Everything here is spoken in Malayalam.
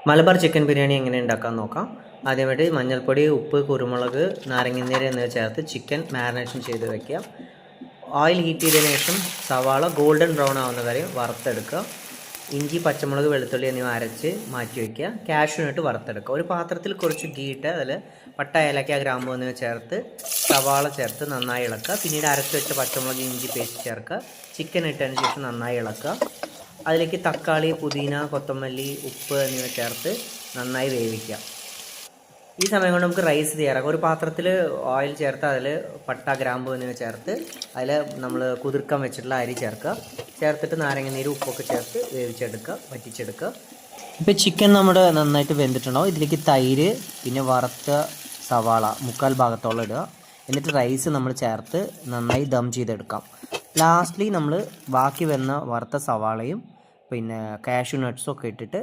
മലബാർ ചിക്കൻ ബിരിയാണി എങ്ങനെ ഉണ്ടാക്കാൻ നോക്കാം. ആദ്യമായിട്ട് മഞ്ഞൾപ്പൊടി, ഉപ്പ്, കുരുമുളക്, നാരങ്ങനീര് എന്നിവ ചേർത്ത് ചിക്കൻ മാരിനേഷൻ ചെയ്ത് വയ്ക്കുക. ഓയിൽ ഹീറ്റ് ചെയ്തതിനു ശേഷം സവാള ഗോൾഡൻ ബ്രൗൺ ആവുന്ന വരെ വറുത്തെടുക്കുക. ഇഞ്ചി, പച്ചമുളക്, വെളുത്തുള്ളി എന്നിവ അരച്ച് മാറ്റി വയ്ക്കുക. കാഷ്യൂനട്ട് വറുത്തെടുക്കുക. ഒരു പാത്രത്തിൽ കുറച്ച് ഗീ ഇട്ട് അതിൽ പട്ട, ഏലക്ക, ഗ്രാമ്പൂ എന്നിവ ചേർത്ത് സവാള ചേർത്ത് നന്നായി ഇളക്കുക. പിന്നീട് അരച്ച് വെച്ച പച്ചമുളക്, ഇഞ്ചി പേസ്റ്റ് ചേർക്കുക. ചിക്കൻ ഇട്ടതിന് ശേഷം നന്നായി ഇളക്കുക. അതിലേക്ക് തക്കാളി, പുതിന, കൊത്തമല്ലി, ഉപ്പ് എന്നിവ ചേർത്ത് നന്നായി വേവിക്കുക. ഈ സമയം കൊണ്ട് നമുക്ക് റൈസ് തയ്യാറാക്കാം. ഒരു പാത്രത്തിൽ ഓയിൽ ചേർത്ത് അതിൽ പട്ട, ഗ്രാമ്പു എന്നിവ ചേർത്ത് അതിൽ നമ്മൾ കുതിർക്കാൻ വെച്ചിട്ടുള്ള അരി ചേർക്കുക. ചേർത്തിട്ട് നാരങ്ങനീര്, ഉപ്പൊക്കെ ചേർത്ത് വേവിച്ചെടുക്കുക, വറ്റിച്ചെടുക്കുക. ഇപ്പോൾ ചിക്കൻ നമ്മുടെ നന്നായിട്ട് വെന്തിട്ടുണ്ടാവും. ഇതിലേക്ക് തൈര്, പിന്നെ വറുത്ത സവാള 3/4 ഭാഗത്തോളം ഇടുക. എന്നിട്ട് റൈസ് നമ്മൾ ചേർത്ത് നന്നായി ദം ചെയ്തെടുക്കാം. ലാസ്റ്റ്ലി നമ്മൾ ബാക്കി വന്ന വറുത്ത സവാളയും പിന്നെ കാഷ്യൂ നട്ട്സും ഒക്കെ ഇട്ടിട്ട്